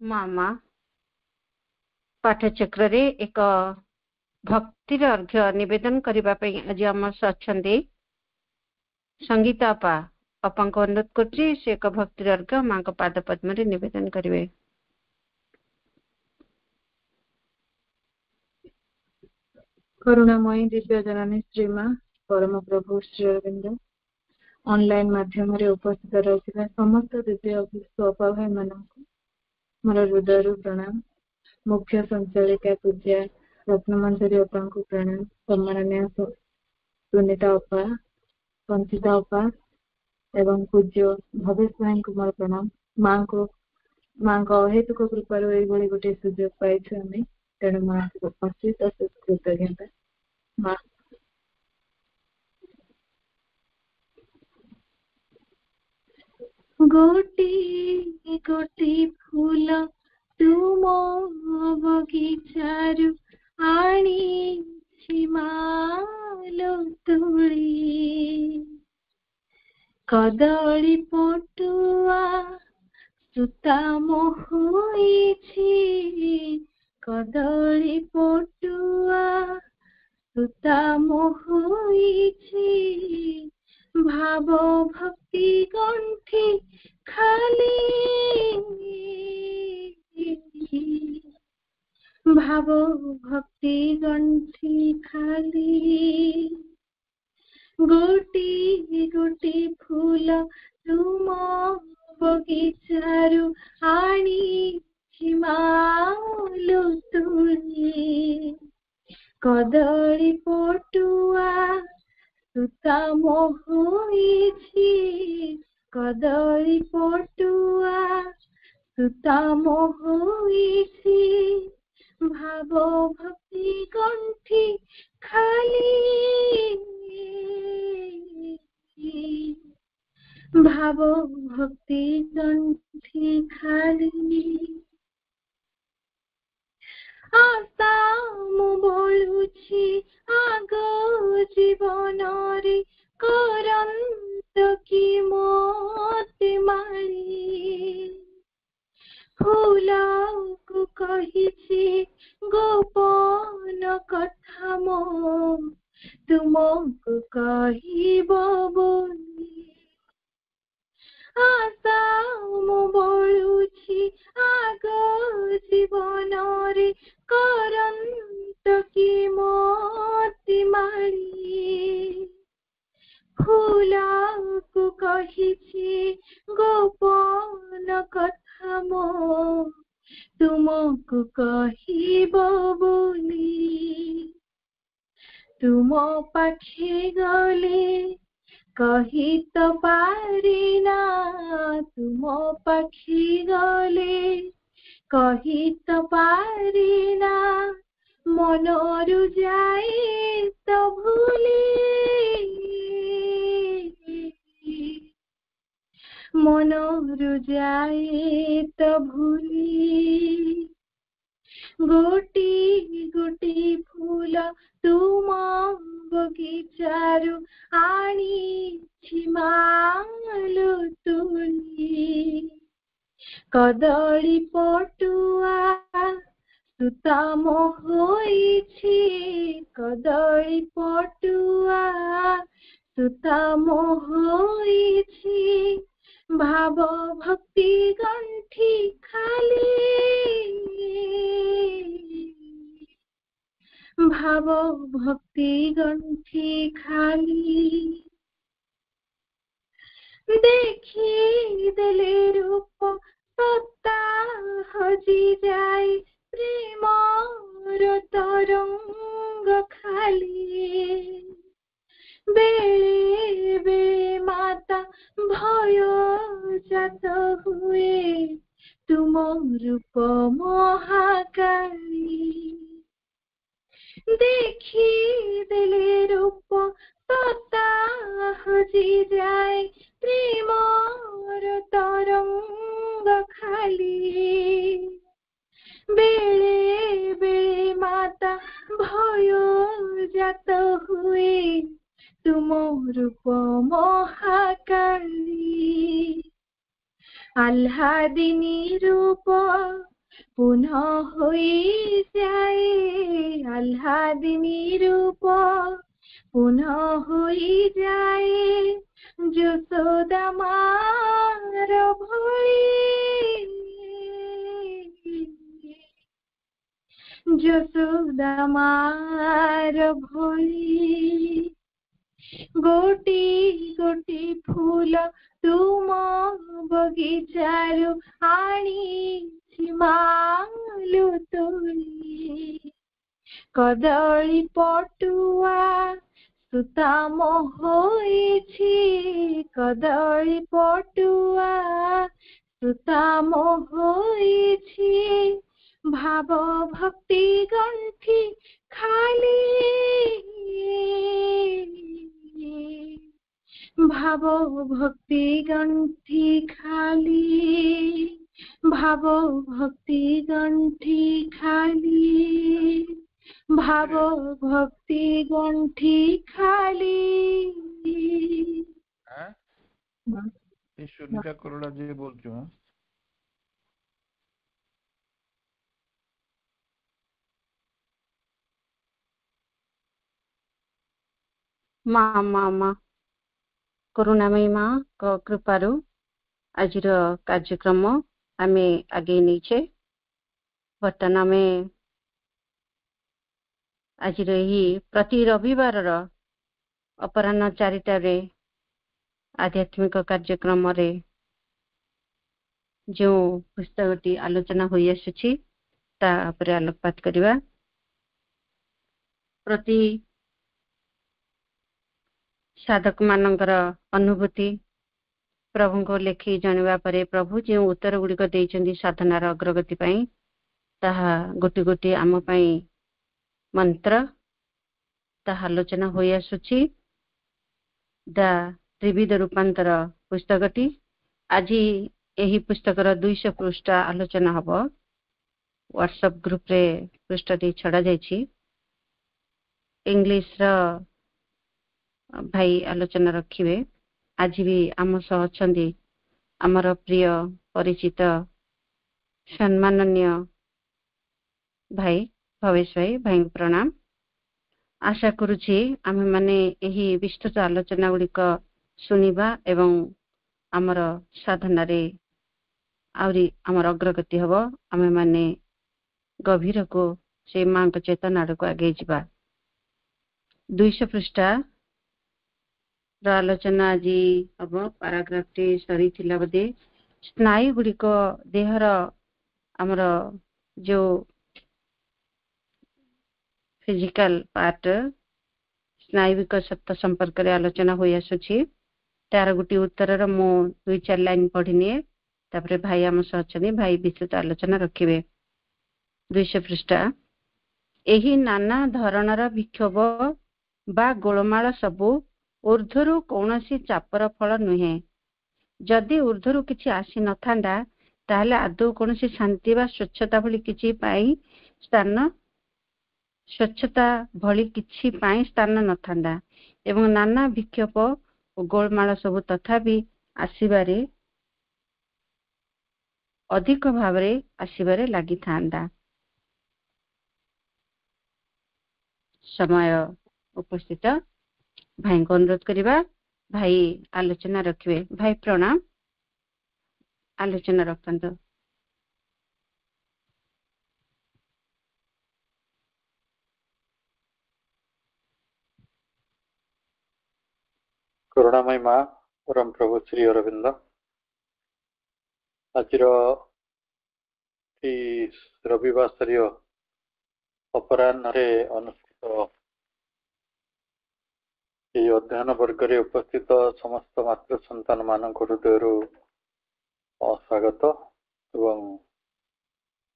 मामा पाठचक्र रे एक भक्तिर अर्घ्य निवेदन करबा पई आज हम सच्छन्दी संगीता अपा को अनुरोध करछि से एक भक्तिर अर्घ्य मां को पाद पद्म रे निवेदन करिवे। करुणामयी दिव्य जननी श्रीमा परम प्रभु श्री अरविंद ऑनलाइन माध्यम रे उपस्थित रहिथिबा समस्त दिव्य स्वपा भाई मानक मोर हृदय प्रणाम। मुख्य संचालिका पूज्य रत्नमंजरी अपा को प्रणाम। सम्माननीय सुनीता अपा, संचिता अपा एवं पूज्य भवेश भाई को मोर प्रणाम। मां को हेतुक कृपार ये गोटे सुजोग पाइछु आम तेणु मां को असीत कृतज्ञता। मां गोटी गोटी फूल तुम बगीचारू आनी मालो तुली कदली पटुआ सुता मोहुइछि कदली पटुआ सुता मोहुइछि भाव भक्ति गंठी खाली भाव भक्ति गंठी खाली गोटी गोटी फूल तुम बगीचारू आनी मालो तुली कदली पटुआ सुता मोहुइछि कदली पटुआ सुता मोहुइछि भाव भक्ति गंठी खाली भाव भक्ति गंठी खाली आशा मु बोलुछि आग जीवन रे करंत की मोती माली फूल को कहिछि गोपन कथा मो तुमको कहिबो बोली आशा मु बोलुछि आग जीवन रे करंत की मोती माली फूल को कहिछि गोपन कथा मो तुमको कहिबो बोली तुम पाखे गले कही तो पारिना तुम पाखे गले कही तो पारिना मनरु जाए तो भूली मनरु जाए तो भूली गोटी गोटी फूल तुम बगीचारू आनी मालो तुली कदली पटुआ सुता मोहुइछि कदली पटुआ सुता मोहुइछि भाव भक्ति गंठी खाली भाव भक्ति गंठी खाली देखी देले रूप सत्ता हजी जाए प्रेम तरंग खाली बेले बेले माता भय जात हुए तुम रूप महाकाली देखी देले रूप सत्ता हजी जाए प्रेम तरंग खाली बेले बेले माता भय जात हुए तुम रूप महाकाली आह्लादिनी रूप पुनः होई जाए आह्लादिनी रूप पुनः होई जाए যশোদা মার ভଳି যশোদা মার ভଳି गोटी गोटी फूल तुम बगीचारू आनी मालू तोली कदली पटुआ सुताम होइछि कदली पटुआ सुताम होइछि भाव भक्ति गंठी खाली भाव भक्ति गंठी खाली भाव भक्ति गंठी खाली भाव भक्ति गंठी खाली। ये सुनीता करोड़ा जी बोलती हूँ। माँ माँ माँ करुणामयी माँ कृपारू आज कार्यक्रम आमे आगे नीचे बर्तमान आमे आज प्रति रविवार अपराह्न 4टारे आध्यात्मिक कार्यक्रम रे जो पुस्तकटी आलोचना होई आसुछि ता पर आलोकपात करिवा। प्रति साधक मानकर अनुभूति प्रभु को लेखि जानिबा परे प्रभु जो उत्तर गुड़िक देइछन्ती साधनार अग्रगति पई ताहा गोटी गोटी आम पई मंत्र ताहा आलोचना होई आसुछि। दा त्रिविध रूपांतर पुस्तकटी आज यही पुस्तकर 200 पृष्ठ आलोचना हबो। व्हाट्सएप ग्रुप रे पृष्ठटी छड़ा जाइछि। इंग्लिश रा भाई आलोचना रखिबे। आज भी आम सह अछंती आमर प्रिय परिचित सम्माननीय भाई भवेश भाई प्रणाम। आशा करुछि आमे माने एही विस्तृत आलोचना गुड़िक सुनिबा एवं आमर साधना रे आउरी आमर अग्रगति हबो। आमे माने गभीर को से मां को चेतन आड़ को आगे जिबा। 200 पृष्ठ आलोचना आज हम पाराग्राफ टी सरी थिला बदे स्नायु गुड़िक देहर आमर जो फिजिकल पार्ट स्नायुविक सत्ता संपर्क रे आलोचना होई आसुछि। तार गुटी उत्तर मु 2-4 लाइन पढ़िनिए तापरे भाई आम सहचनी भाई विस्तृत आलोचना रखिबे। 200 पृष्ठ एही नाना धरणर विक्षोभ बा गोलमाल सबु ऊर्ध्वरु कौनसी चापर फल नुहे। जदि ऊर्ध्वरु किछि आसी नथांदा ताहले आदौ कौनसी शांति बा स्वच्छता भली किछि पाई स्थान स्वच्छता भली किछि पाई स्थान नथांदा एवं नाना विक्षोभ और गोलमाल सबु तथापि आसीबारे अधिक भावरे आसीबारे लागि थांदा। समय उपस्थित भाई को अनुरोध करिबा भाई आलोचना रखिबे। भाई प्रणाम आलोचना रखंतो। करुणामय माँ परम प्रभु श्री अरविंद आज रविवार स्तरीय अपराह्न अनुष्ठित ये अध्ययन वर्ग रे उपस्थित समस्त मातृ संतान मानक हृदय स्वागत एवं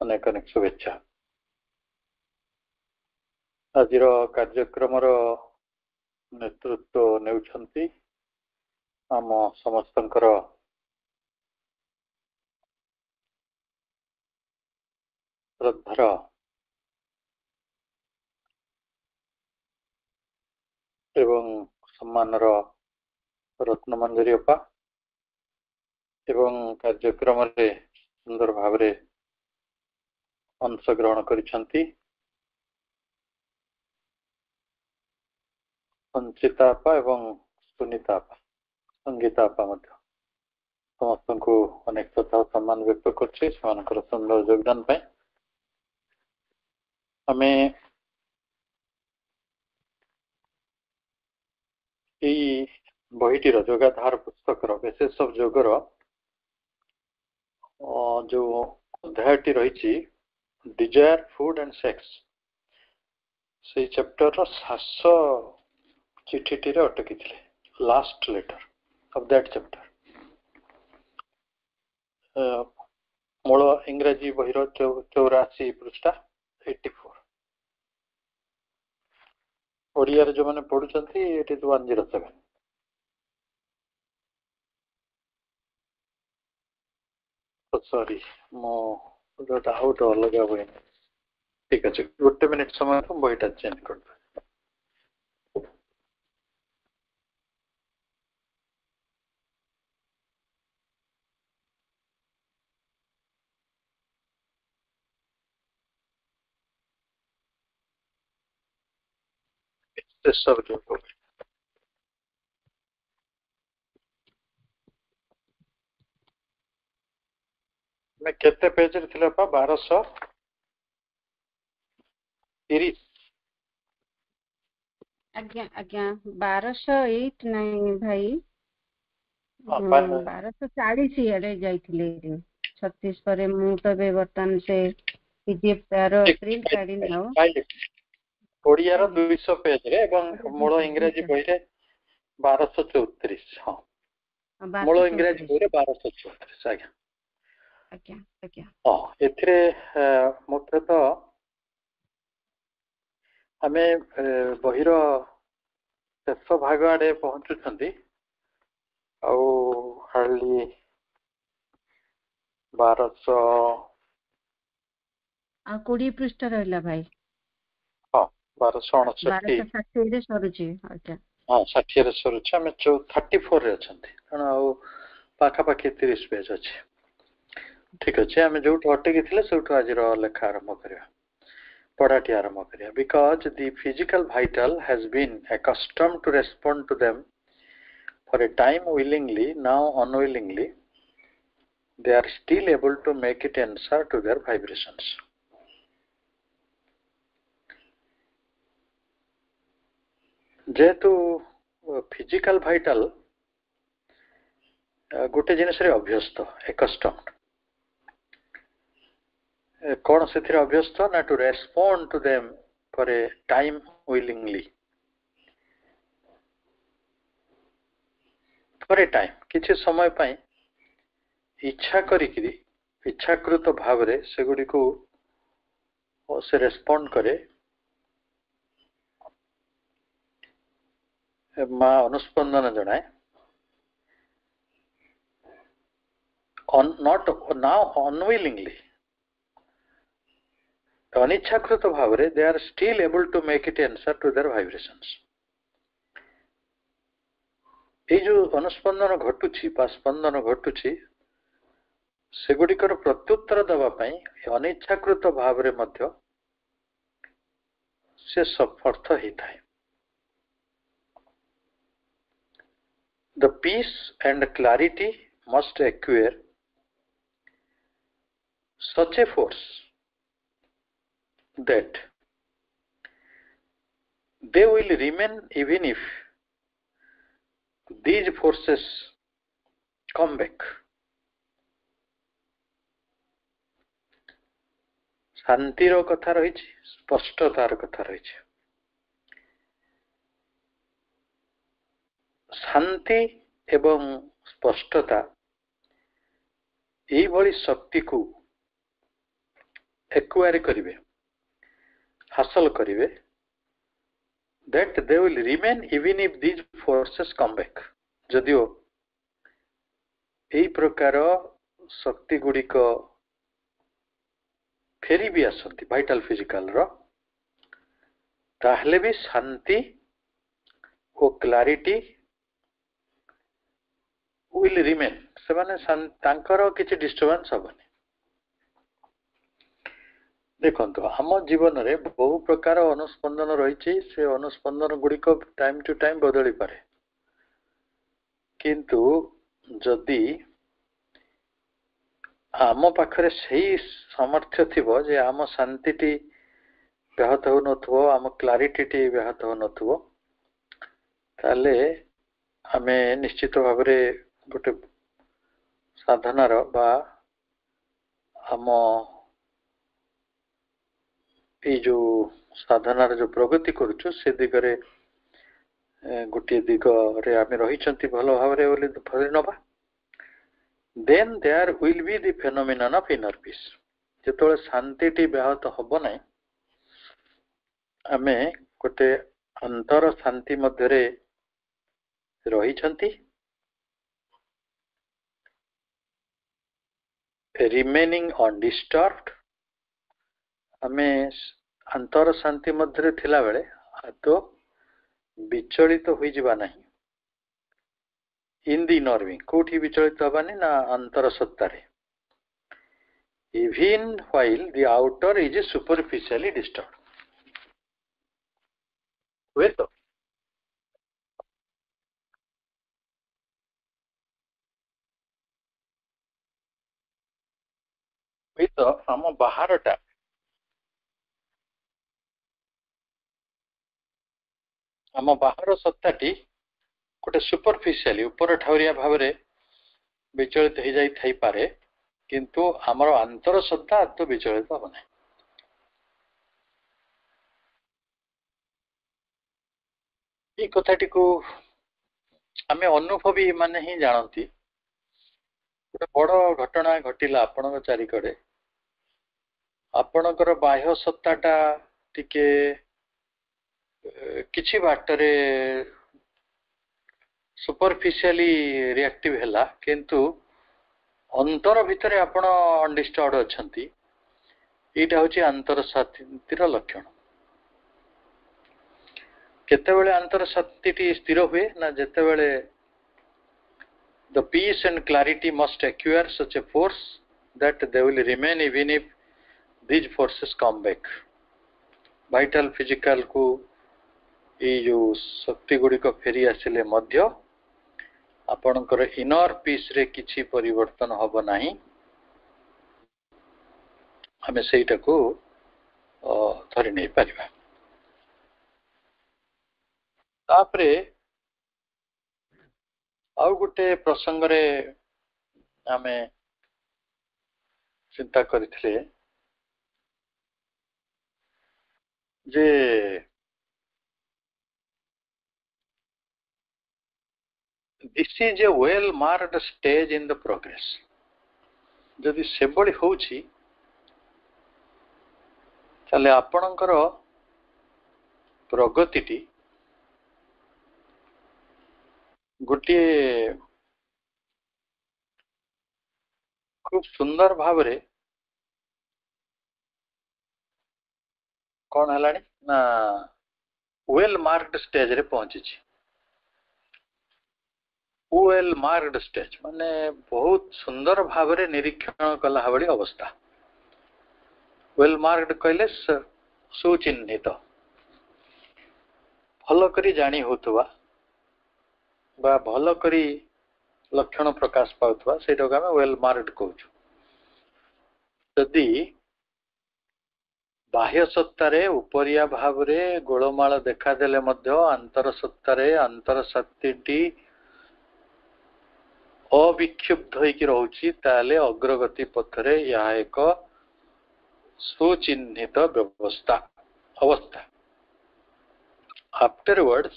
अनेक अनेक शुभेच्छा। आज कार्यक्रम नेतृत्व नेउछंती आम समस्तंकर श्रद्धार एवं सम्मानर रत्नमंजरी अपा एवं कार्यक्रम रे सुंदर भाव अंशग्रहण करिसंती संचिता आपा एवं सुनीता आपा संगीता आपा मध्य समस्त को अनेक श्रद्धा सम्मान व्यक्त करछि सेमानकर सुंदर योगदान पाए हमें यही बहीटीर जोगाधार पुस्तकर विशेष जोगर जो अध्यायटी रही डिजायर फूड एंड सेक्स से चैप्टर शेष चिठीटी अटकी last letter of that chapter मूल इंग्राजी बहिर 84 पृष्ठा 84 ओडिया जो मैंने पढ़ुचंती इट इज 107 सॉरी मो डाउट अलग हुए ठीक अच्छे गोटे मिनिट समय तो बहीटा चेंज कर सब जो मैं केते पेज रे थिला पा 1230 आज्ञा आज्ञा 1208 नहीं भाई 1240 आड़े जाइथिले 36 पर मु तो बे बर्तन से पीडीएफ तार प्रिंट काढी नाओ ओडिया रो 200 पेज रे एवं मूल इंग्रजी बही रे 1234 हां मूल इंग्रजी बही रे 1234 आज्ञा आज्ञा आज्ञा हां एथिरे मुख्यतः हमें बहिर शेष भाग आड़े पहुंचुछंती आउ हार्डली 1200 आ 20 पृष्ठ रहला भाई हां 1259 1260 रे सरुची अच्छा हां 60 रे सरुची हमें 34 रे अछंती कण आउ पाखा पाखी 30 पेज अछि ठीक अछि हमें जो अटकी थिले सेठो आज रो लेखा आरंभ करिया पढ़ाटी आरंभ करिया because the physical vital has been accustomed to respond to them for a time willingly now unwillingly they are still able to make it answer to their vibrations जेतु फिजिकल वाइटल गोटे जिनस रे अभ्यस्त accustomed कौन से अभ्यस्त ना to respond to them for a time willingly for a time किछि समय पाई इच्छा करिकरी इच्छाकृत भाव रे से गुडी को से रेस्पोंड करे मा अनुस्पंदन जनाए नॉट नाउ अनविलिंगली अनिच्छाकृत भाव रे they are still able to make it answer to their vibrations ए जो अनुस्पंदन घटुछि बा स्पंदन घटुछि से गुडिकर प्रत्युत्तर दबा पई अनिच्छाकृत भाव रे मध्य से समर्थ ही थाए the peace and clarity must acquire such a force that they will remain even if these forces come back शांति रो कथा रही स्पष्टतार कथा रही शांति एवं स्पष्टता यही भली शक्ति को एक्वायर करिवे हासिल करिवे that they will remain even if these forces come back जदियो एही प्रकार शक्ति गुडी को फेरी भी आसंती वाइटल फिजिकल रो ताहले भी शांति ओ क्लैरिटी will remain से माने तांकर किछि डिस्टर्बेंस हबनी देखो आम जीवन में बहु प्रकार अनुस्पंदन रही से अनुस्पंदन गुड़िक टाइम टू टाइम बदली पारे किंतु जदि आम पाखरे सही सामर्थ्य थिबो जे आम शांति व्याहत हो नथबो आम क्लारिटी व्याहत हो नथबो ताले आमे निश्चित भाव गोटे साधनार बा आम ये जो साधनार जो प्रगति करुचु से दिगरे गोटे दिगरे आमे रहिचंती भलो भावरे बोली धरि नबा then there will be the phenomenon of inner peace जेतोले शांतिटी व्याहत हबो नै आमे गोटे अंतर शांति मध्यरे रहिचंती रिमेनिंग अनडिस्टर्ब्ड आमे अंतर शांति मध्यरे थिला बेले तो विचलित हो जिबा नहीं इन दी नर्विंग कोठी विचलित हबानी ना अंतर सत्तारे even while the outer is superficially disturbed हुए तो आम बाहरटा आम बाहर सत्ताटी गोटे सुपरफिशियली ऊपर ठाउरिया भाव विचलित हो जाई थाई पारे किंतु आमर अंतर सत्ता तो विचलित हम ना ये कथाटी को आमे अनुभवी माने ही जानती गोटे बड़ घटना घटिला आपण चारिकड़े आपणकर बाह्य सत्ताटा टिके किछि बाटरे सुपरफिशियली रिएक्टिव हैला किंतु अंतर भितर आपण अनडिस्टर्ब्ड अछंती एटा होची अंतर शांतिर लक्षण केतेबेले अंतर शांति स्थिर हुए ना जेतेबेले the peace and clarity must acquire such a force that they will remain even if these forces come back vital physical को ये जो शक्ति गुड़ी को फेरी आसिले मध्य आपणकर इनर पीस रे किछि परिवर्तन हबो नाही हमें सेटा को धरि नै परिबा तापरे आउ गोटे प्रसंग रे आमे चिंता करथिले जे this is a well marked stage in the progress जदि सेबड़ी होउछि ताले आपणकर प्रगतिटी गोटे खूब सुंदर भाव रे कौन हलानी ना वेल मार्क्ड स्टेज रे पहुंची वेल मार्क्ड स्टेज माने बहुत सुंदर भाव रे निरीक्षण कला हबड़ी अवस्था वेल मार्क्ड कहले सुचिन्हित भल करी जानी होतुवा बा भल करी लक्षण प्रकाश पाउतवा सेटा को हम वेल मार्क्ड कहूछु यदि बाह्य सत्तारे उपरिया भाव रे गोलमाल देखा देले मध्य अंतर सत्तारे अंतर शक्तिटी अविक्षुब्ध होइकी रहउची ताले अग्रगति पथरे यह एक सुचिन्हित व्यवस्था अवस्था afterwards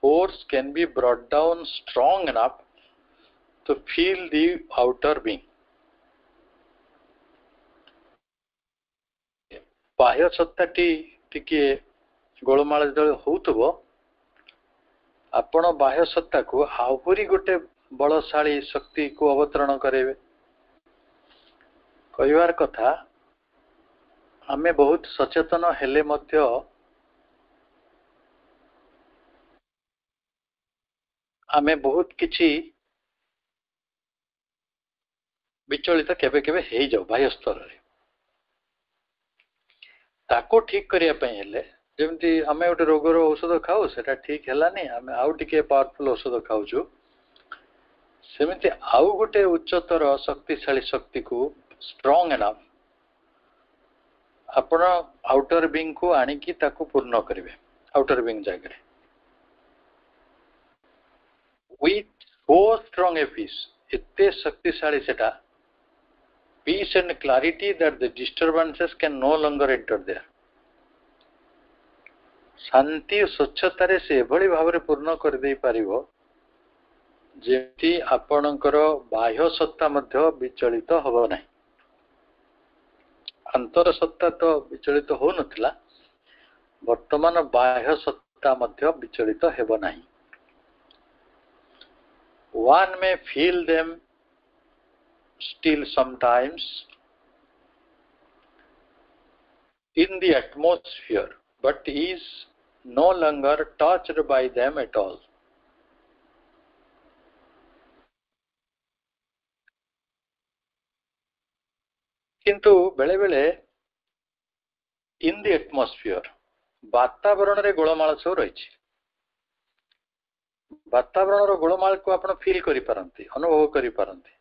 force can be brought down strong enough to feel the outer being बाह्य सत्ताटी टिके गोलमाल जो होउतबो आपण बाह्य सत्ता को आहुरी गोटे बलशाली शक्ति को अवतरण करेबे कहिवार कथा आमे बहुत सचेतन हेले मध्य आमे बहुत किछि विचलित केबे केबे हे जाऊ बाह्य स्तर रे ताको ठीक करिया पई हेले जेमती आमे गोटे रोगर औषध खाऊ सेटा ठीक हेलानी आमे आउ टिके पावरफुल औषध खाऊछु सेमिति आउ गोटे उच्चतर शक्तिशाली शक्ति को स्ट्रांग एनफ आपण आउटर बिंग को आनी की ताको पूर्ण करिवे आउटर बिंग जागरे with so strong a peace इतने शक्तिशाली सेटा peace and clarity that the disturbances can no longer enter there शांति स्वच्छता रे से एभली भाव पूर्ण कर दे पारिबो जेति आपणकर बाह्य सत्ता मध्य विचलित होबो नाही अंतर सत्ता तो विचलित हो नथिला वर्तमान बाह्य सत्ता मध्य विचलित हेबो नाही one may feel them still sometimes in the atmosphere but is no longer touched by them at all किंतु बेले बेले इन द एटमॉस्फियर वातावरण रे गोलमाल सब रही वातावरण रो गोलमाल को आपण फील करि पारंती अनुभव करि पारंती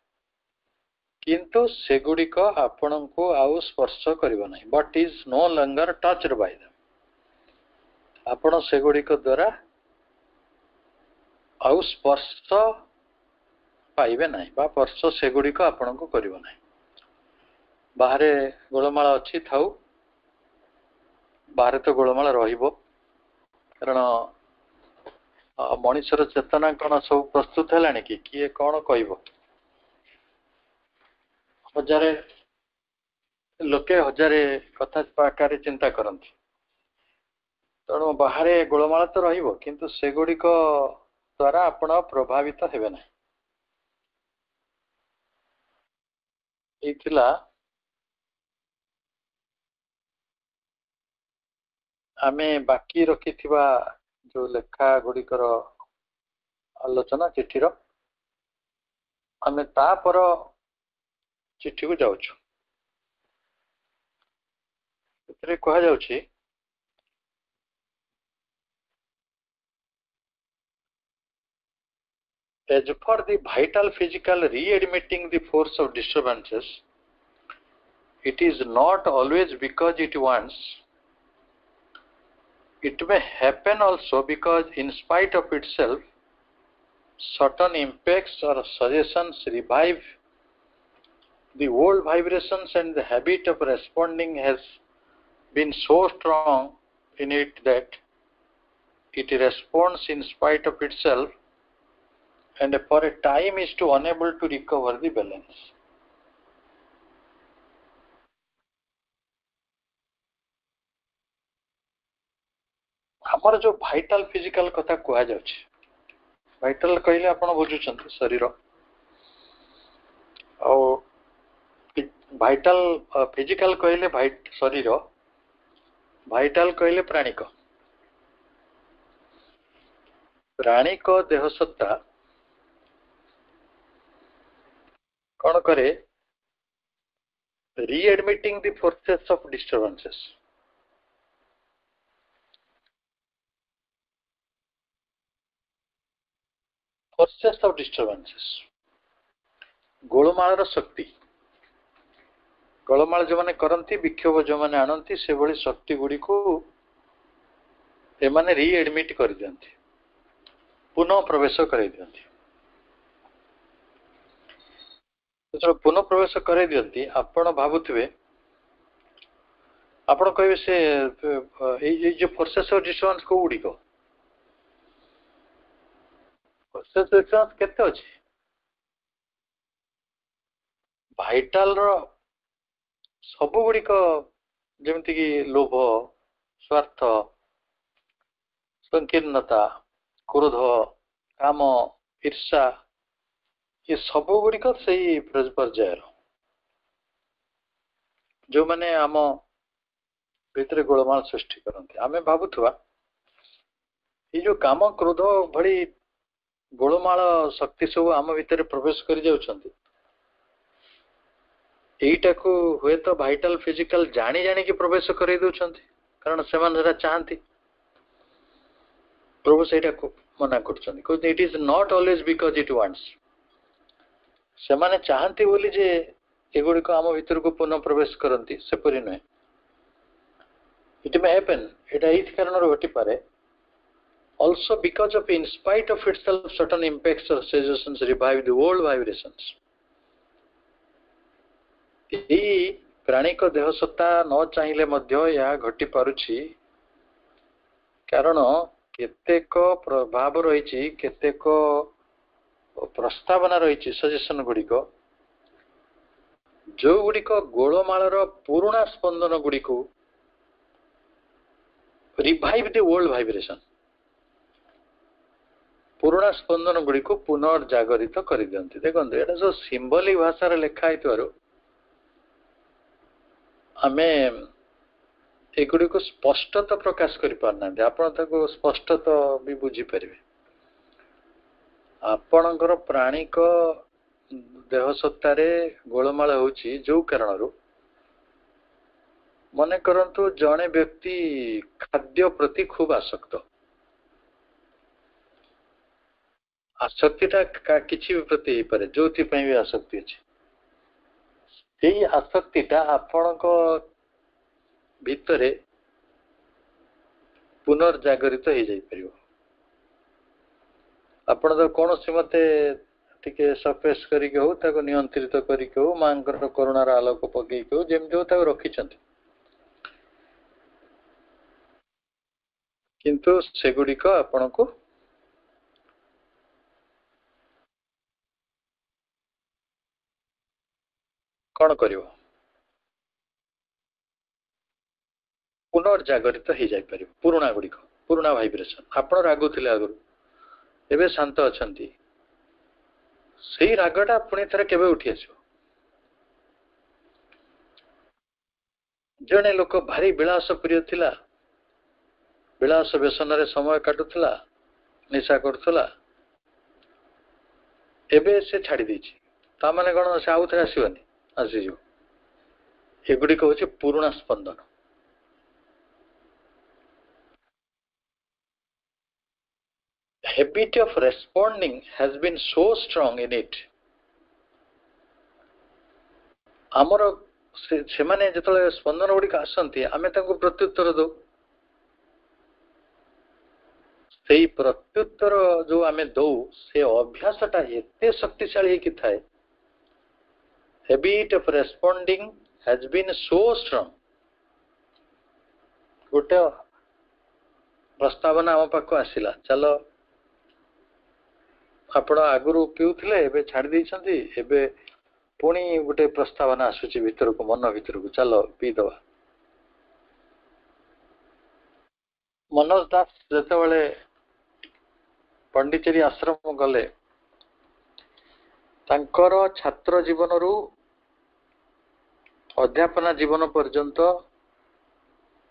किंतु सेगुड़िक आपण को आउ स्पर्श करिबो नाही but is no longer touched by them आपण सेगुड़िक द्वारा आउ स्पर्श पाइबे नाही बा स्पर्श सेगुड़िक आपण को करिबो नाही बाहरे गोलमाल अच्छी थाउ बाहरे तो गोलमाल रहिबो कारण मनुष्यर चेतना कौन सब प्रस्तुत है कि किए कौन कहब हजारे लोके हजारे कथा आकार चिंता करती तेणु बाहर गोलमाल तो रहिबो किंतु सेगुड़िक द्वारा आपण प्रभावित हेबे ना एथिला आमे बाकी रखिथिबा जो लेखा गुड़िकर आलोचना चिठीर आमे तापर चिठी को जाउछु एतरे कहा जाउछि as for the vital physical readmitting the force of disturbances it is not always because it wants it may happen also because in spite of itself certain impacts or suggestions revive the old vibrations and the habit of responding has been so strong in it that it responds in spite of itself and for a time is to unable to recover the balance. हमर जो vital physical कथा कहा जाउछि vital कहले आपण बुझुछंती शरीर और vital physical कहले white शरीर वाइटल कहले प्राणिक प्राणिक देह सत्ता कौन करे readmitting the forces of disturbances forces of disturbances Golmaal शक्ति गोलमाल जो माने करंती विक्षोभ जो माने आनंती से भली शक्ति गुडी को ए माने रीएडमिट कर दियंती पुनः प्रवेश कर दियंती तो पुनः प्रवेश कर दियंती आपण भाबुथिबे आपण कहबे से ए जो फोर्सेस ऑफ डिस्टर्बेंस को गुडी को फोर्सेस ऑफ डिस्टर्बेंस केते अछि भाइटल रो सब गुड़िक जमती कि लोभ स्वार्थ संकीर्णता क्रोध काम ईर्षा ये सब गुड़िक से पर्यायर जो माने आम भीतर गोलमाल सृष्टि करते आमे भावुवा ये जो काम क्रोध भली गोलमाल शक्ति सब आम भीतर प्रवेश कर जाउछंती এইটা को हुए तो भाइटाल फिजिकल जानी जानी कि प्रवेश करेई दउछंती कारण सेमान जरा चाहती प्रभु सेटा को मना करछंती को it is not always because it wants सेमाने चाहती बोली जे एगुडी को आम भीतर को पुनः प्रवेश करंती सेपरि नय इट मे हैपन एटा एथि कारण घटी पारे also because of in spite of itself certain impacts or suggestions revive the old vibrations एई प्राणिक देह सत्ता न चाहिए मध्य या घटी पारुछि कारण केतेक प्रभाव रही केतेक प्रस्तावना रही सजेशन गुड़िक जो गुड़िक गोलमालर पुराणा स्पंदन गुड़िक रिवाइव द ओल्ड वाइब्रेशन पुराणा स्पंदन गुड़िक पुनर्जागरित कर दियंती देखंतु एटा जो सिंबलिक भाषा लेखा होइतवारो आमे एगुड़ी को स्पष्ट तो प्रकाश करि पारना आपण ताको स्पष्ट तो भी बुझी परिबे आपणकर प्राणिक देह सत्तारे गोलमाल होची जो कारणरू मने करंतु जणे व्यक्ति खाद्य प्रति खूब आसक्त आसक्तिटा किछि भी प्रति पारे जोथि पई भी आसक्ति अछि एई आसक्तिटा आपणक भितरे पुनर्जागरित हो जाई परियो आपण तो कोनोसी मते टिके सफेस करिके हो ताको नियंत्रित करिके हो मांकर करुणार आलोक पकेइके हो जेमति हो ताको रखिचंती किंतु सेगुडी को आपण को कौन करियो पुनर्जागरित हो जाई परियो पुराणा गुडी को पुराणा वाइब्रेशन आपण रागु थिले आगु एबे शांत अछंती सेही रागटा पुणी थरे केबे उठी आसो जने लोक भारी विलास प्रिय थिला विलास व्यसन रे समय काटुथला निशा करथला एबे से छाड़ी देछि ता माने कोन से आउ थरे आसीबनी आसीजो एगुडी को होछि पुराणा स्पंदन habit of responding has been so strong in it amaro se mane jetole स्पंदन गुडी का आसंती आमे ताको प्रत्युत्तर दो सेही प्रत्युत्तर जो आमे दो से अभ्यासटा एते शक्तिशाली कि थाए habit of responding has been so strong गोटे प्रस्तावना आम पाक आसिला चलो आपण आगुरु पिउथिले एबे छाडी दैछंती एबे पुणी गोटे प्रस्तावना आसुची भीतर को मन भीतर को चलो पी दवा मनोज दास जेतेबेले पंडिचेरी आश्रम गले तांकर छात्र जीवन रु अध्यापना जीवन पर्यंत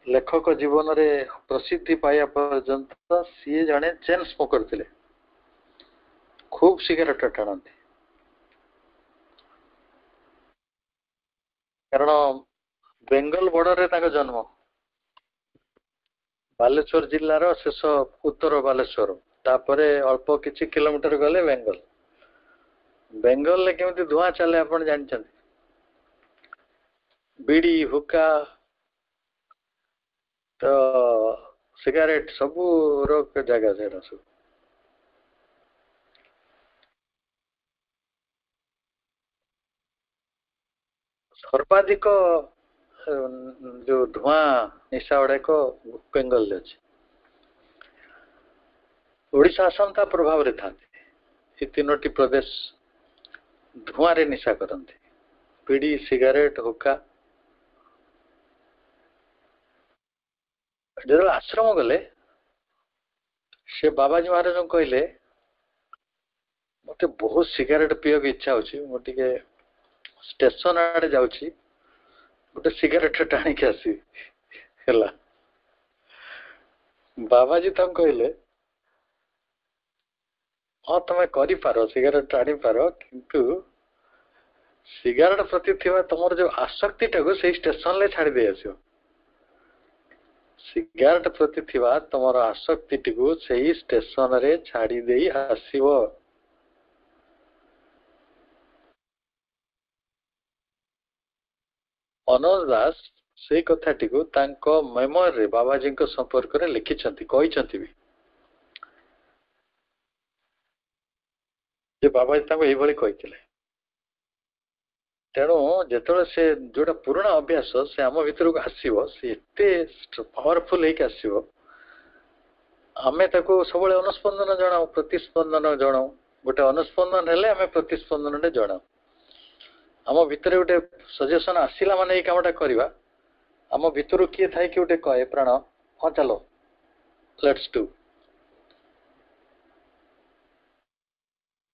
लेखक जीवन रे प्रसिद्धि पाया पर्यंत सी जने चेन स्मोकर थिले खूब सिगरेट टाणती कारण बेंगल बॉर्डर रे ताका जन्म बालेश्वर जिल्लार शेष उत्तर बालेश्वर तापरे अल्प किछि किलोमीटर गले बेंगल बेंगल ले केमति धुआं चले आपण जानछन बीड़ी हुक्का तो सिगरेट सबू रोक जगह से सब सर्वाधिक जो धुआं निशा गुड़ाक बेंगल अच्छे ओडिशा आसाम ता प्रभाव रे थांती तीनोटी प्रदेश धुआं रे निशा करती बीड़ी सिगरेट हुक्का जो आश्रम गले से बाबाजी महाराज कहले मते बहुत सिगरेट पीवा की इच्छा होची मोटिके स्टेशन आड़े जाउची गोटे सिगरेट टाणी के आसी हैला बाबाजी तम कहले हाँ तुम्हें करि पारो सिगरेट टाणी पारो किंतु सिगारेट प्रति थिबा तुमर जो आसक्ति टाको से स्टेशन ले छाड़ी दे आसियो सिगारेट प्रति थिबा तुमर आसक्ति टिको से स्टेशन रे छाड़ी देई आसीबो अनुज दास से कथाटी को तांको मेमोरी रे बाबाजी को संपर्क रे लिखिछंती कहिछंती भी जे बाबाजी तांको एई भली कहिथिले तेणु जेतले से जोटा पुराना अभ्यास से आम भीतर को आसीबो से एते पावरफुल हेक आसीबो आमे ताको सबले अनुस्पंदन जणाऊ प्रतिस्पंदन जणाऊ गोटे अनुस्पंदन हेले आमे प्रतिस्पंदन ने जणाऊ आम भीतर गोटे सजेशन आसिला माने ए कामटा करबा आम भीतर किए थाए कि गोटे कहे प्राण हाँ चलो लेट्स डू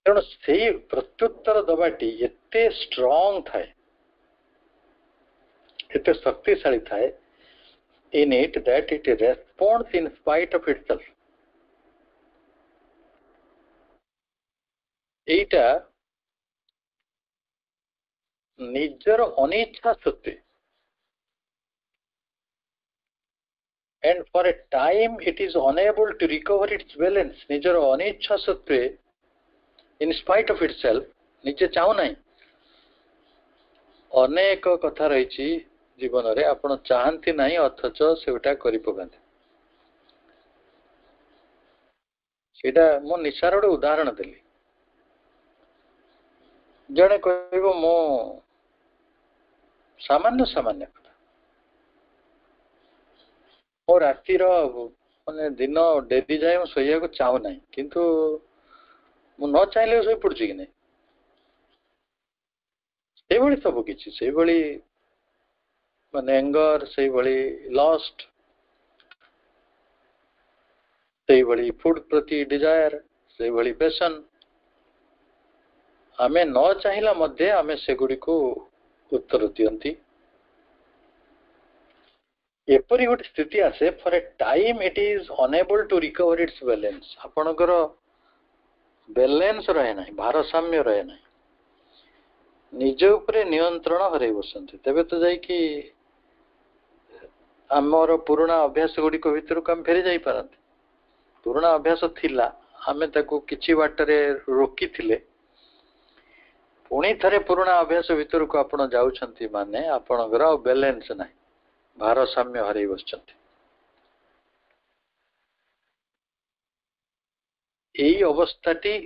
तेणु से प्रत्युत्तर दबाटी एते स्ट्रांग थाए एते शक्तिशाली थाए in it that it responds in spite of itself एटा निजर अनिच्छा सत्वे and for a time it is unable to recover its balance निजर अनिच्छा सत्वे in spite of itself निजे चाहू नहीं अनेक कथा रही जीवन रे आपण चाहती नहीं अथच सेटा करि पकांती सेटा मो निशार गोटे उदाहरण देली जड़े कहबो मो सामान्य सामान्य कथा मो रातिर माने दिन डेरी जाए मो सोया को चाहू नहीं किंतु मु न चाहिले सोई पड़ुची कि नहीं से भली सब किछि से भली माने एंगर से भली लस्ट से भली फूड प्रति डिजायर से भली पैशन आमे न चाहिला मध्ये आमे से गुडी को उत्तर दियंती एपरी गोटे स्थिति आसे for a time it is unable to recover its balance आपनकर बैलेंस रहे नहीं भारसाम्य रहे नहीं निज उपरे नियंत्रण हरे बसंती तबे तो जाई कि आमर पुराना अभ्यास गुडी को भीतर को हम फेरी जाई पारंती पुराना अभ्यास थिला आमे ताको किछि बाटरे रोकी थिले पुणी थरे पुराना अभ्यास भीतर को आपण जाउछंती माने आपणकर बैलेंस नाही भारसाम्य हरे बसचंती एई अवस्थाटी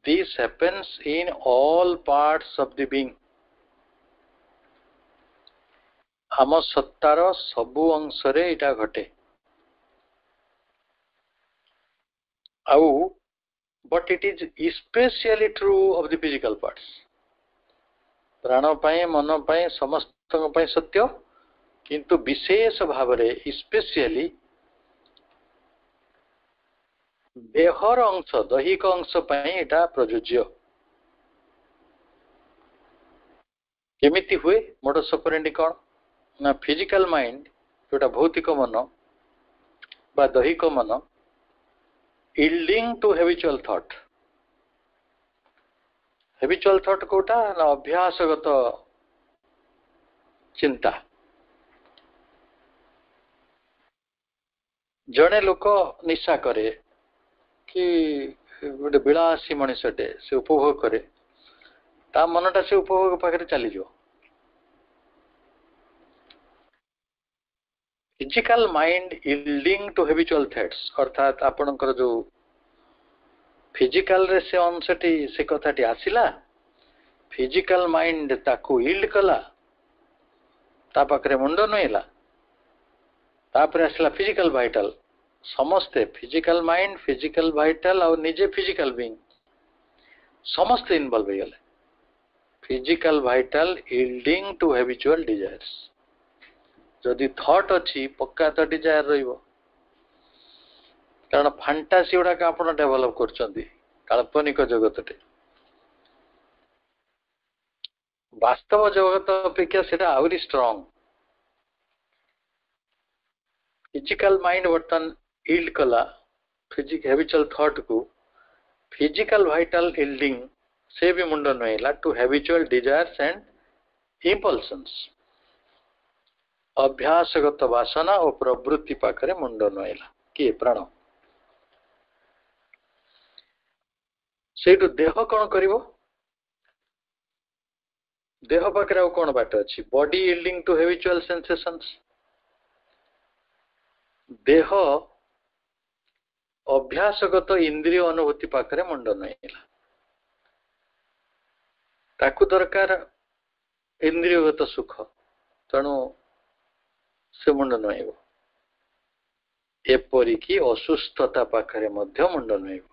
this happens in all parts of the being आम सत्तार सबु अंश रे इटा घटे आउ but it is especially true of the physical parts प्राण पाए मन पाए समस्त पाए सत्य किंतु विशेष भाव रे स्पेशली देहर अंश दैहिक अंश पाए एटा प्रयोज्य केमिति हुए मोडस ऑपरेंडी कौन ना फिजिकल माइंड जोटा भौतिक मन बा दैहिक मन yielding to habitual thought Kota ना अभ्यासगत चिंता जड़े लोक निशा करे कि गोटे विलासी मनुष्यटे से उपभोग करे ता मनटा से उपभोग पाखे चली जाओ physical mind yielding to habitual thoughts अर्थात आपनकर जो फिजिकल रे से अंशटी से कथाटी आसिला फिजिकल माइंड ताकू यील्ड कला ता पाखरे मुंड नइला तापर आसिला फिजिकल वाइटल समस्ते फिजिकल माइंड फिजिकल वाइटल और निजे फिजिकल बीइंग समस्ते इन्वॉल्व हो गले physical vital yielding to habitual desires जदि थॉट अच्छी पक्का तो डिजायर रहिबो कारण फैंटासी गुडा का आपण डेवलप करछंती काल्पनिक जगतटे वास्तव जगत अपेक्षा सेटा आउरी स्ट्रांग फिजिकल माइंड बर्तन यील्ड कला फिजिक हैबिचुअल थॉट को फिजिकल वाइटल यील्डिंग से भी मुंड नुआइला टू हैबिचुअल डिजायर्स एंड इम्पल्सन्स अभ्यासगत वासना और प्रवृत्ति पाखरे मुंड नुआइला किए प्राण सेठु देह कौन करिवो देह पाखरे आउ कौन बाट अछि body yielding to habitual sensations देह अभ्यासगत इंद्रिय अनुभूति पाखरे मुंड नुआइला ताकू दरकार इंद्रियगत सुख तेणु से मुंड नुआइबो एपरिकी असुस्थता पाखरे मध्य मुंड नुआइबो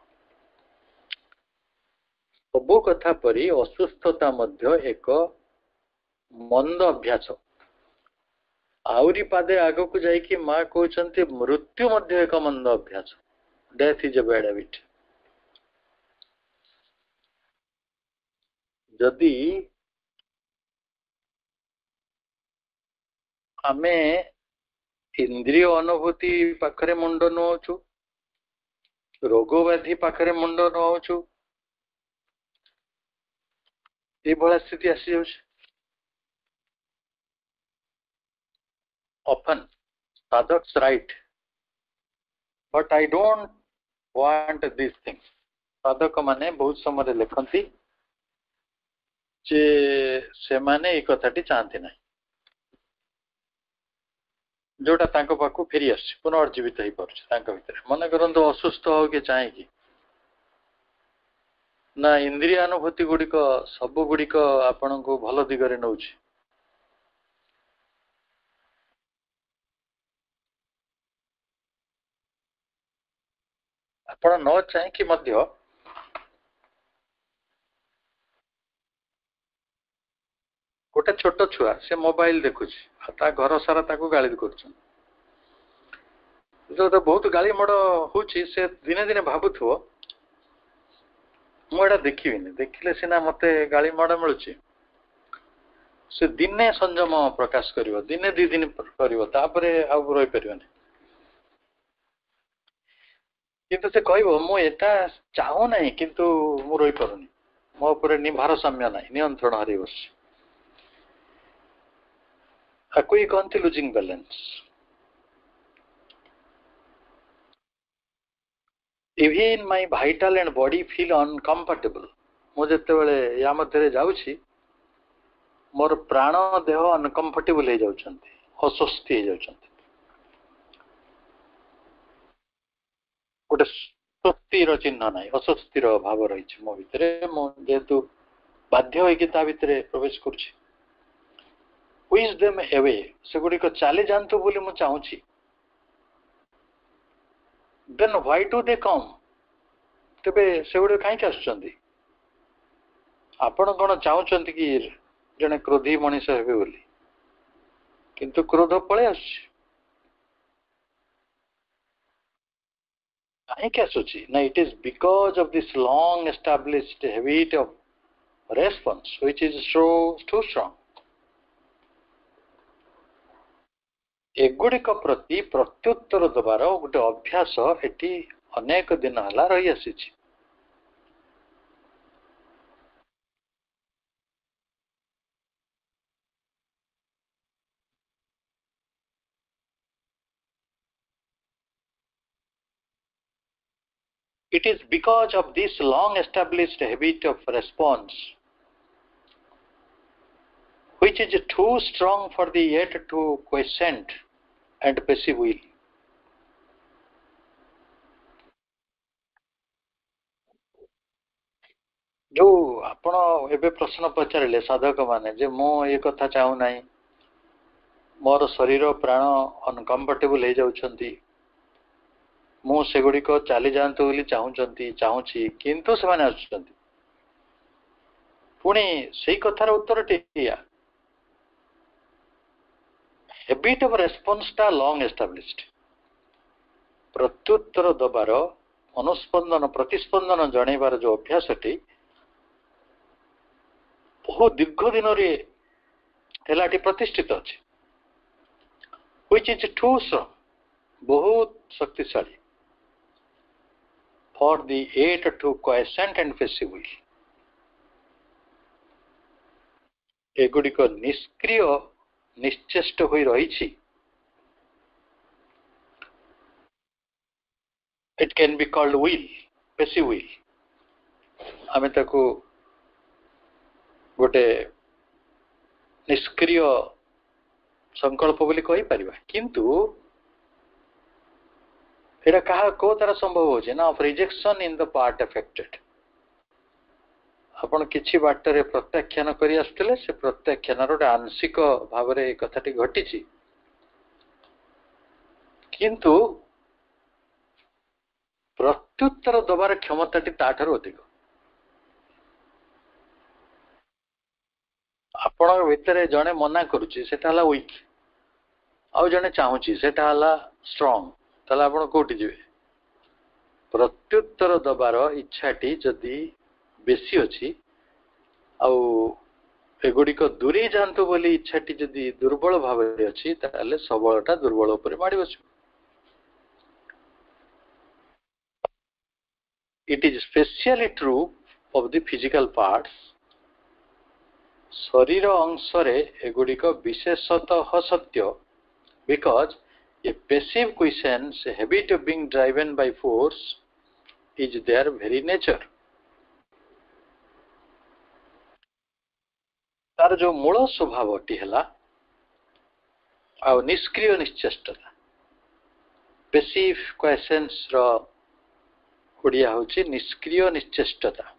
सबु कथा परी असुस्थता मध्य एक मंद अभ्यास आउरी पादे आगो को जाइकी माँ कहते मृत्यु मध्य एक मंद अभ्यास death is a bad habit जदि आमे इंद्रिय अनुभूति पाखरे मुंड नुआउछु रोग व्याधि पाखरे मुंड नुआउछु ये भला स्थिति आसी जाउछ often sadhaks right but I don't want these things साधक माने बहुत समय लिखती जे से माने एक कथाटी चाहते ना जोटा तांको पाखु फेरी आसी पुनर्जीवित हो पारुछ तांको भितर मन करंतु असुस्थ हो के चाहे कि ना इंद्रिय अनुभूति गुड़िक सब गुड़िक आपण को भल दिगरे नउछि आपण न चाहे कि मध्य गोटे छोट छुआ से मोबाइल देखुछि ता घर सारा ताको गाली करछन जो तो बहुत गाली मड होछि से दिने दिने भाबुथो मु एटा देखिबिनी देखिले सिना मते गाली मड मिलुछि से दिने संयम प्रकाश करिवो दिने दी दिन करिवो तापरे आ रहि परिबनी किंतु से कहबो मु एटा चाहू नाही किंतु मु रहि परुनी मो ऊपर भारसाम्य नाही नियंत्रण हरि बस कोई कहते losing balance even my vital and body feel uncomfortable मु जते बेले या मध्यरे जाउछि मोर प्राण देह अनकंफर्टेबल हे जाउछन्ती अस्वस्थ हे जाउछन्ती गोटे स्वस्तिर चिन्ह ना अस्वस्थिर भाव रही मो भितर जेहेतु बाध्य होता भितर प्रवेश करुछि Wish them away से गुड़िक चली जातु बोली मु चाहूँगी then why do they come तेबे से गुड़े कहीं आसुचंदी आपण कौन चाहूँगी कि जने क्रोधी मनीष हेबे बोली किंतु क्रोध पळे आसुछि कहीं आसुछि ना it is because of this long established habit of response which is so too strong एगुड़िक प्रति प्रत्युत्तर दबार गोटे अभ्यास एटी अनेक दिन हला रही आसी It is because of this long established habit of response which is too strong for the yet to quiescent and passive will. जो आपण एबे प्रश्न पचारे साधक माने जे मो ये कथा चाहू नाही मोर शरीर प्राण अनकंफर्टेबल हे जाउछंती मु से गुडी को चली जानतो बोली चाहूचंती चाहूची किंतु से माने आछंती पुणी सेही कथार उत्तर टिया हैबिट ऑफ रेस्पॉन्स टा लॉन्ग एस्टैब्लिश्ड प्रत्युत्तर दबार अनुस्पंदन प्रतिस्पंदन जणैबार जो अभ्यासटी बहुत दीर्घ दिन रे हेलाटी प्रतिष्ठित अछि which is too strong बहुत शक्तिशाली for the eight to quiescent and passive will एगुड़िक निष्क्रिय निश्चेष्ट होई रही it can be called will passive will आमे ताको गोटे निष्क्रिय संकल्प बोली कहि परिबा किंतु एटा कहा को तार संभव होचे ना of rejection in the part affected आपण किछि बाटरे प्रत्याख्यान करि आस्तले से प्रत्याख्यान रो आंशिक भाव रे कथाटी घटिछि किंतु प्रत्युत्तर दबार क्षमताटी ताठार अधिक आपण भितरे जणे मना करूची सेटा हला वीक आउ जणे चाहूची सेटा हला स्ट्रांग ताला आपण कोठी जिवे प्रत्युत्तर दबार इच्छाटी जदी बेसी अछि आउ एगुड़िक दूरी जातु बोली इच्छाटी जदी दुर्बल भाव अच्छी ताले सबलटा दुर्बल उपरे माड़ी बसु it is specially true of the physical parts शरीर अंश रे एगुड़िक विशेषतः सत्य because a passive question habit of being driven by force is their very nature तार जो मूल स्वभावटी है आ निष्क्रिय निश्चेष्टता पैसिव क्वेश्चंस रो ओडिया होची निष्क्रिय निश्चेष्टता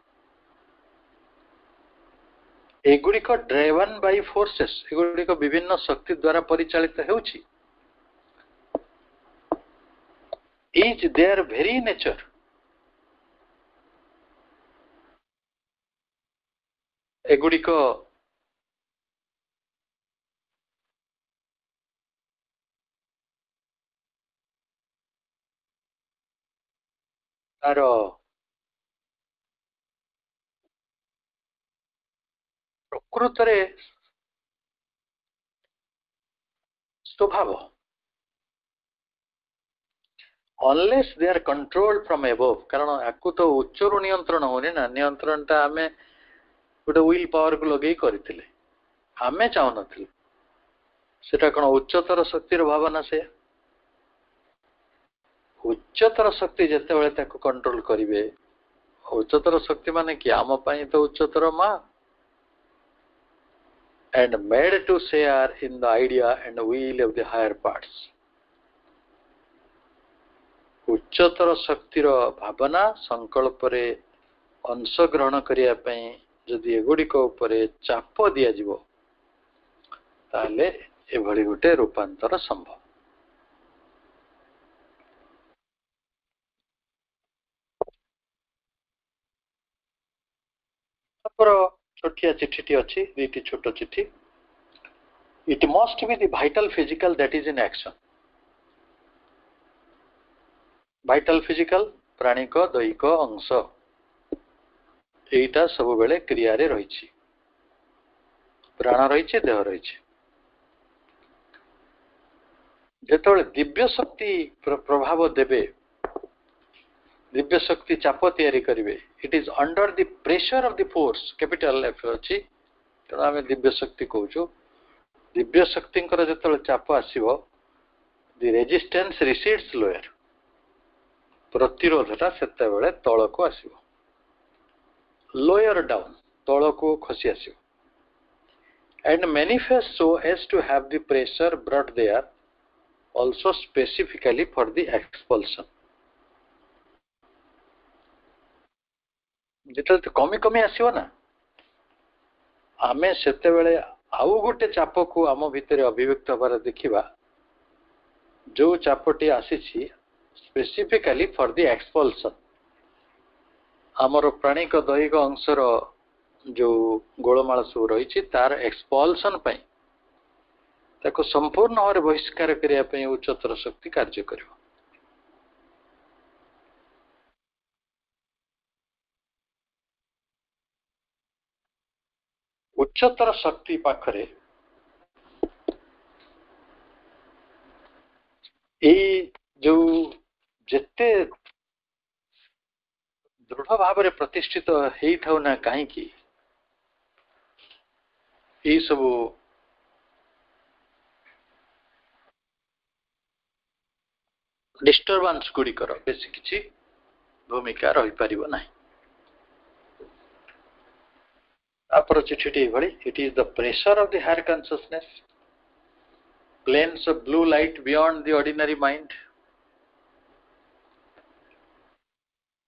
एगुड़िक ड्राइवन बाय फोर्सेस एगुड़िक विभिन्न शक्ति द्वारा परिचालित हेउची इज देयर वेरी नेचर एगुड़िक तार प्रकृत रे स्वभाव unless they are controlled from above कारण आकु तो उच्चरु नियंत्रण होनी ना नियंत्रणटा आमे गोटे विल पावर को लगे करथिले आमे चाहू नथिले सेटा कोन उच्चतर शक्तिर भावना से उच्चतर शक्ति जते बेले ताको कंट्रोल करिवे उच्चतर शक्ति माने कि आम पई तो उच्चतर मां and made to share in the idea and will of the higher parts उच्चतर शक्तिर भावना संकल्प रे अंश ग्रहण करिया पई जदि एगुड़िक उपरे चाप दिया जिवो ताले एभली गोटे रूपांतर संभव छोटिया चिट्ठी अच्छी दुईटी छोट चिट्ठी it must be the vital physical that is in action vital physical प्राणिक दैहिक अंश एटा सब बेले क्रिया रे रही प्राण रही देह रही जेतोले दिव्य शक्ति प्रभाव देबे दिव्य शक्ति चाप तैयारी करिवे it is under the pressure of the force capital F अछि तेणु आम दिव्य शक्ति कहूँ दिव्य शक्ति जो चाप आसो दि रेजिस्टेंस रिसीड्स लोयर प्रतिरोधटा सेते बेले तल को आसो लोयर डाउन तल को खसी आसो and manifest so as to have the pressure brought there also specifically for the expulsion जिते कमी कमी आसो ना आमे सेते बेले आउ गोटे चाप को आम भितर अभिव्यक्त होबार देखिबा जो चापटी आसी स्पेसिफिकली फॉर द एक्सपल्सन आमर प्राणिक दैहिक अंशर जो गोलमाल सब रही तार एक्सपल्सन ताको संपूर्ण भाव बहिष्कार करने उच्चतर शक्ति कार्य कर उच्चतर शक्ति पाखरे जो जेते दृढ़ भाव प्रतिष्ठित हो ना कहीं यही सब डिस्टर्बांस गुड़िकर बेस किसी भूमिका रही पार ना आपर चिठी भाई it is the pressure of the higher consciousness planes of blue light beyond the ordinary mind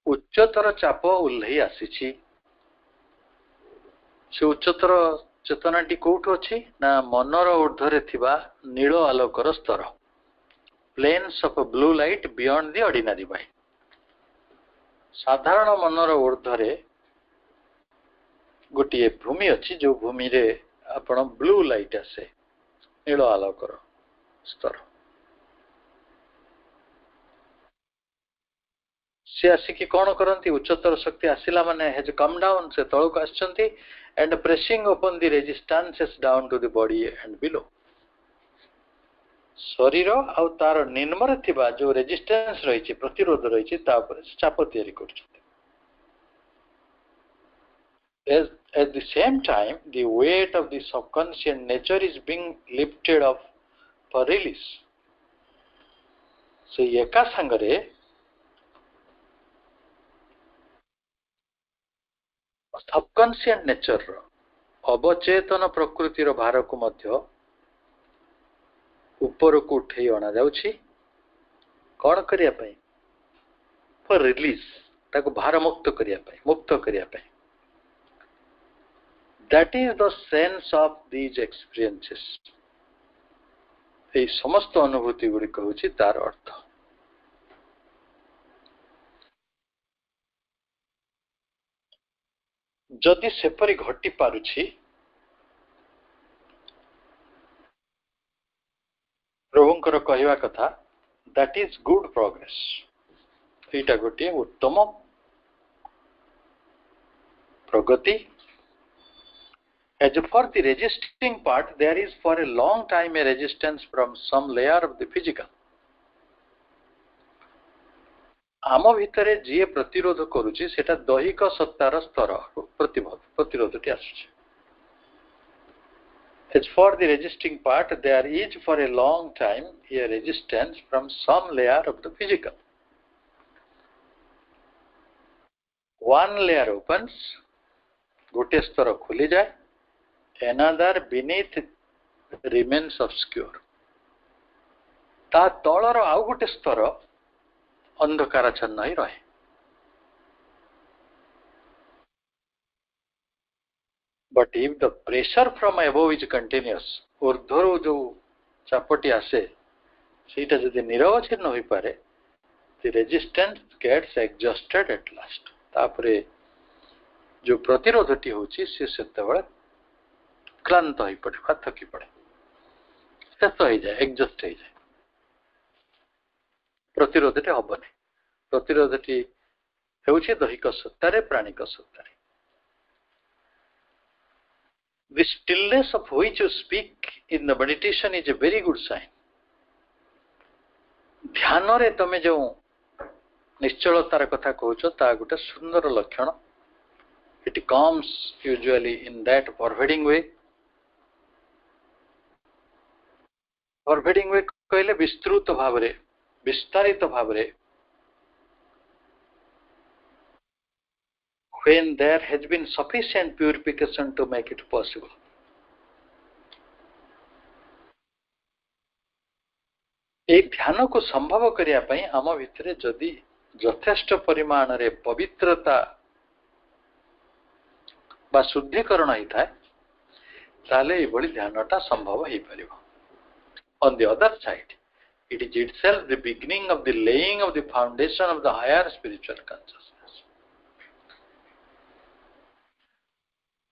उच्चतर चाप उल्लही आसी से उच्चतर चेतनाटी कोठ अच्छी ना मनर ऊर्ध्वे थिबा नील आलोकर स्तर planes of blue light beyond the ordinary mind साधारण मनर ऊर्ध्वे गोटे भूमि अच्छी जो भूमि रे आपण ब्लू लाइट आसे नील आलोकर स्तर से आसिकी कौन करती उच्चतर शक्ति आसिला माने हैज कम डाउन से तळक आछंती and pressing upon the resistances down to the body and below शरीर आ तार निम्न थिबा जो रेजिस्टेंस रहिछि प्रतिरोध रहिछि ता ऊपर चाप तयारी करछथि at the same time the weight of the subconscious nature is being lifted off for release से एका संगरे सबकॉन्शियस नेचर अवचेतन प्रकृतिर भार को मध्य ऊपर को उठे अणा जाउछि कौन करिया पई फॉर रिलीज ताको भार मुक्त करिया पई that is the sense of these experiences এই সমস্ত অনুভূতি গুলি কହୁछि তার অর্থ যদি সেপরি ঘটি পারুছি প্রভুଙ୍କର କହିବା କଥା that is good progress এইটা গোটিয়ে উত্তম প্রগতি as for the resisting part there is for a long time a resistance from some layer of the physical आम भितर जी प्रतिरोध करुछि सेटा दैहिक सत्तार स्तर प्रतिरोधटी आसुछि as for the resisting part there is for a long time a resistance from some layer of the physical one layer opens गोटे स्तर खुली जाए another beneath remains obscure ता तळर आउ गोटे स्तर अंधकारच्छन्न ही रहे but if the pressure from above is continuous ऊर्ध्वरु जो चापटी आसे सेटा जदि निरवच्छिन्न होई पारे the resistance gets exhausted at last तापरे जो प्रतिरोधटी होची से सेतेबेले क्लांत होई पड़े बा थकी पड़े शेष हो जाए एग्जस्ट हो जाए प्रतिरोधटी हबनी प्रतिरोधटी हेउछि दैहिक सत्तारे प्राणिक सत्तारे the stillness of which you speak in the meditation is a very good sign ध्यान रे तमे जो निश्चलतार कथा कहउछो ता गुटे सुंदर लक्षण it comes usually in that pervading way कहले विस्तृत भाव रे विस्तारित भाव रे when there has been sufficient purification to make it possible ए ध्यान को संभव करिया पई आम भितरे जदि यथेष्ट परिमाण रे पवित्रता बा शुद्धिकरण ही थाए ताले ए बळी ध्यानटा संभव ही परिबो on the other side it is itself the beginning of the laying of the foundation of the higher spiritual consciousness